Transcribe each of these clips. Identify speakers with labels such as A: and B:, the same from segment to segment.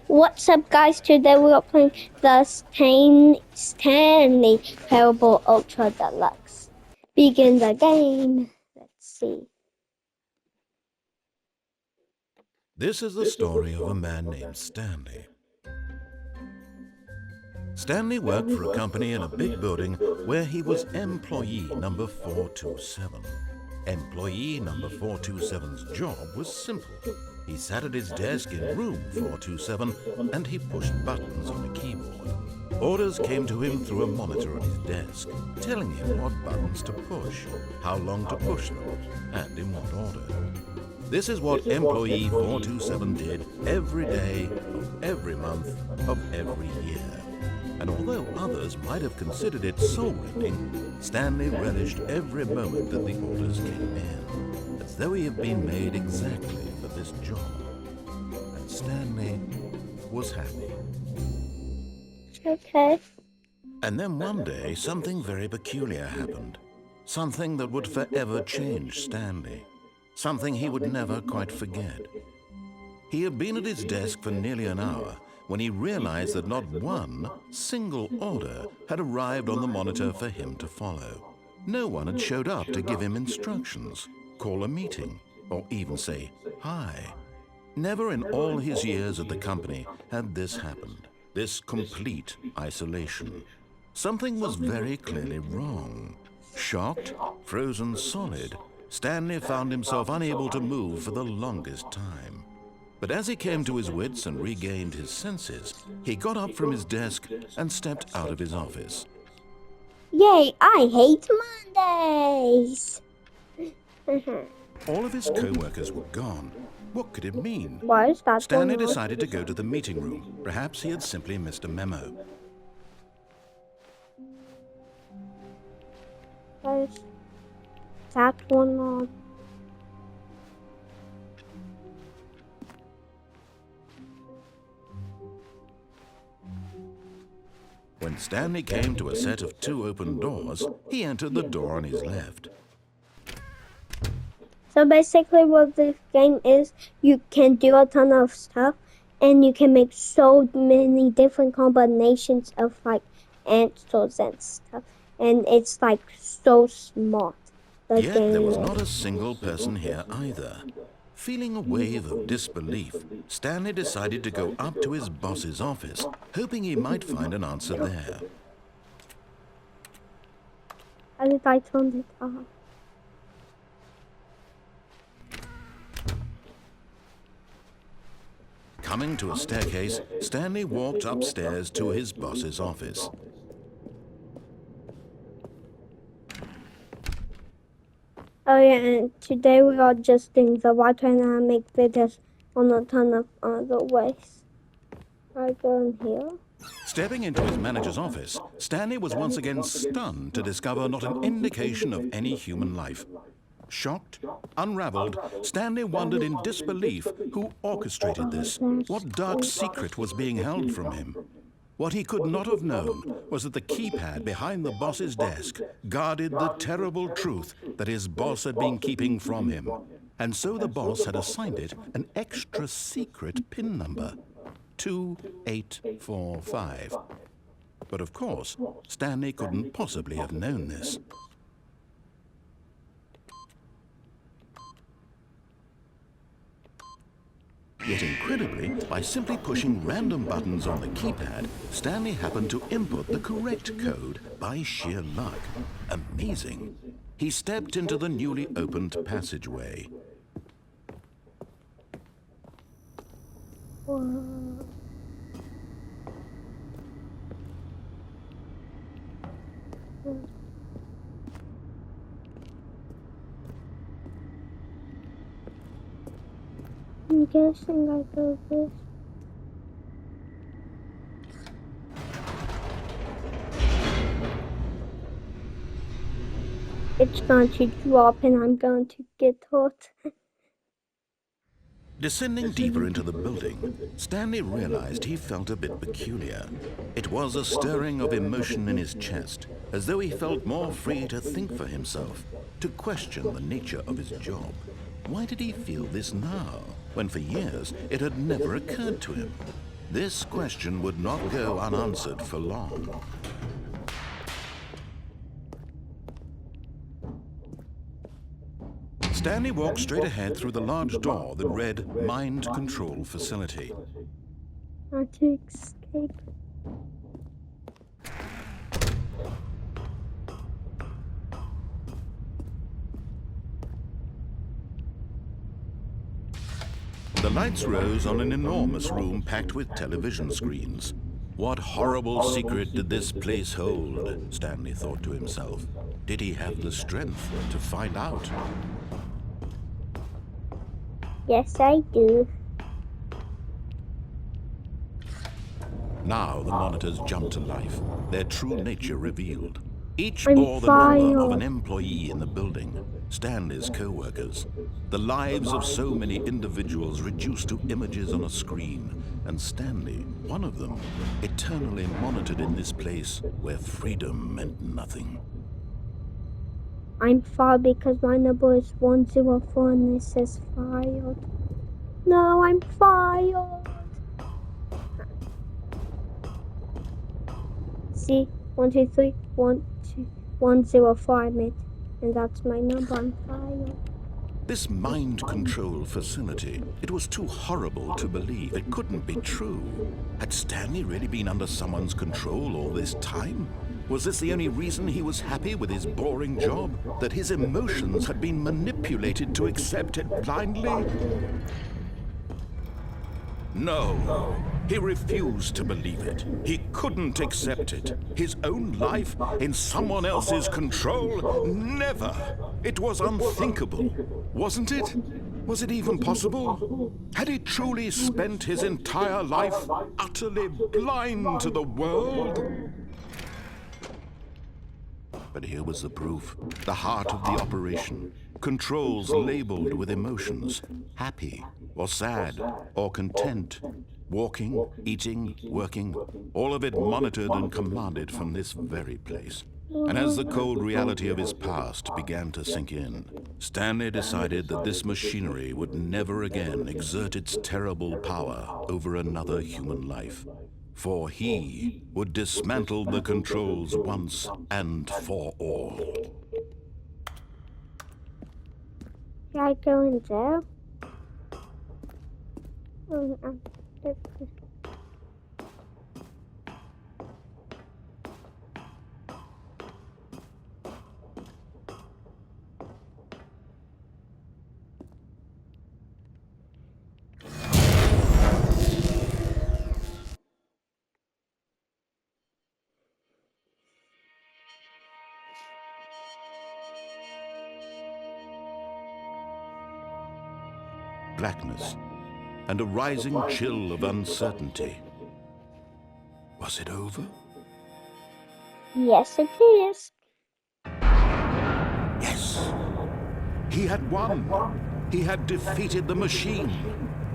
A: What's up, guys? Today we are playing the Stanley Parable Ultra Deluxe. Begin the game. Let's see.
B: This is the story of a man named Stanley. Stanley worked for a company in a big building where he was employee number 427. Employee number 427's job was simple. He sat at his desk in room 427 and he pushed buttons on a keyboard. Orders came to him through a monitor on his desk, telling him what buttons to push, how long to push them, and in what order. This is what employee 427 did every day of every month of every year. And although others might have considered it soul-rending, Stanley relished every moment that the orders came in, as though he had been made exactly for this job. And Stanley was happy.
A: Okay.
B: And then one day, something very peculiar happened. Something that would forever change Stanley. Something he would never quite forget. He had been at his desk for nearly an hour when he realized that not one single order had arrived on the monitor for him to follow. No one had showed up to give him instructions, call a meeting, or even say hi. Never in all his years at the company had this happened, this complete isolation. Something was very clearly wrong. Shocked, frozen solid, Stanley found himself unable to move for the longest time. But as he came to his wits and regained his senses, he got up from his desk and stepped out of his office.
A: Yay, I hate Mondays!
B: All of his co-workers were gone. What could it mean?
A: Why is that
B: Stanley
A: going on?
B: decided to go to the meeting room. Perhaps he had simply missed a memo.
A: Why is that one on?
B: When Stanley came to a set of 2 open doors, he entered the door on his left.
A: So basically what this game is, you can do a ton of stuff and you can make so many different combinations of like answers and stuff. And it's like so smart.
B: Yet there was not a single person here either. Feeling a wave of disbelief, Stanley decided to go up to his boss's office, hoping he might find an answer there.
A: How did I turn it off?
B: Coming to a staircase, Stanley walked upstairs to his boss's office.
A: Oh yeah, and today we are just doing the water and I make videos on a ton of other ways. I go in here.
B: Stepping into his manager's office, Stanley was once again stunned to discover not an indication of any human life. Shocked, unraveled, Stanley wondered in disbelief who orchestrated this, what dark secret was being held from him. What he could not have known was that the keypad behind the boss's desk guarded the terrible truth that his boss had been keeping from him. And so the boss had assigned it an extra secret PIN number, 2845. But of course, Stanley couldn't possibly have known this. Yet incredibly, by simply pushing random buttons on the keypad, Stanley happened to input the correct code by sheer luck. Amazing. He stepped into the newly opened passageway.
A: Whoa. I'm guessing I go this. It's going to drop and I'm going to get hurt.
B: Descending deeper into the building, Stanley realized he felt a bit peculiar. It was a stirring of emotion in his chest, as though he felt more free to think for himself, to question the nature of his job. Why did he feel this now, when for years it had never occurred to him? This question would not go unanswered for long. Stanley walked straight ahead through the large door that read Mind Control Facility.
A: How to escape?
B: The lights rose on an enormous room packed with television screens. What horrible secret did this place hold? Stanley thought to himself. Did he have the strength to find out?
A: Yes, I do.
B: Now the monitors jumped to life, their true nature revealed. Each
A: I'm
B: bore the number of
A: fired.
B: an employee in the building, Stanley's co-workers. The lives of so many individuals reduced to images on a screen, and Stanley, one of them, eternally monitored in this place where freedom meant nothing.
A: I'm fired because my number is 104 and it says fired. No, I'm fired. See, 1, 2, 3, 1, 2, 105 mate, and that's my number. I'm fired.
B: This mind control facility, it was too horrible to believe. It couldn't be true. Had Stanley really been under someone's control all this time? Was this the only reason he was happy with his boring job? That his emotions had been manipulated to accept it blindly? No, he refused to believe it. He couldn't accept it. His own life in someone else's control? Never. It was unthinkable, wasn't it? Was it even possible? Had he truly spent his entire life utterly blind to the world? But here was the proof, the heart of the operation. Controls labeled with emotions, happy or sad or content, walking, eating, working, all of it monitored and commanded from this very place. And as the cold reality of his past began to sink in, Stanley decided that this machinery would never again exert its terrible power over another human life. For he would dismantle the controls once and for all.
A: Should I go in there? Oh,
B: Blackness and a rising chill of uncertainty. Was it over?
A: yes, it is.
B: Yes. He had won. He had defeated the machine,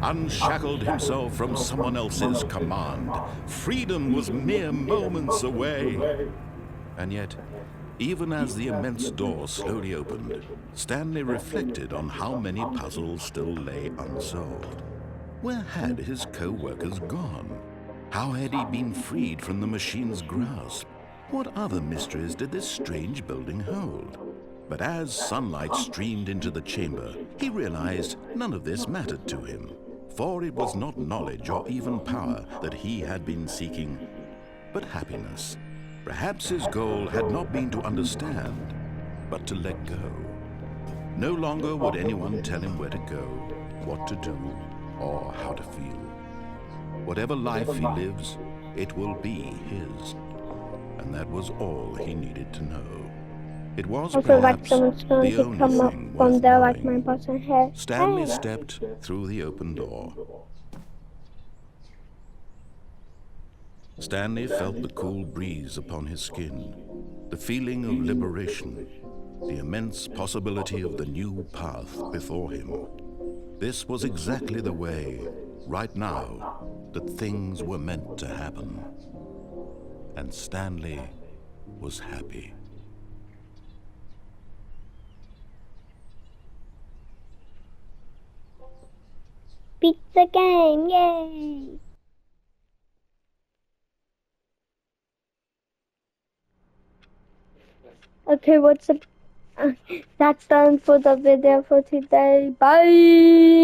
B: unshackled himself from someone else's command. Freedom was mere moments away. And yet, even as the immense door slowly opened, Stanley reflected on how many puzzles still lay unsolved. Where had his co-workers gone? How had he been freed from the machine's grasp? What other mysteries did this strange building hold? But as sunlight streamed into the chamber, he realized none of this mattered to him, for it was not knowledge or even power that he had been seeking, but happiness. Perhaps his goal had not been to understand, but to let go. No longer would anyone tell him where to go, what to do, or how to feel. Whatever life he lives, it will be his. And that was all he needed to know. It was
A: Also, like
B: perhaps
A: someone's going
B: the
A: to
B: only
A: come up
B: thing
A: from
B: worth
A: there, like my
B: knowing.
A: button hair.
B: Stanley
A: Hey.
B: stepped through the open door. Stanley felt the cool breeze upon his skin, the feeling of liberation, the immense possibility of the new path before him. This was exactly the way, right now, that things were meant to happen. And Stanley was happy.
A: Beat the game, yay! Okay, what's up? That's done for the video for today. Bye!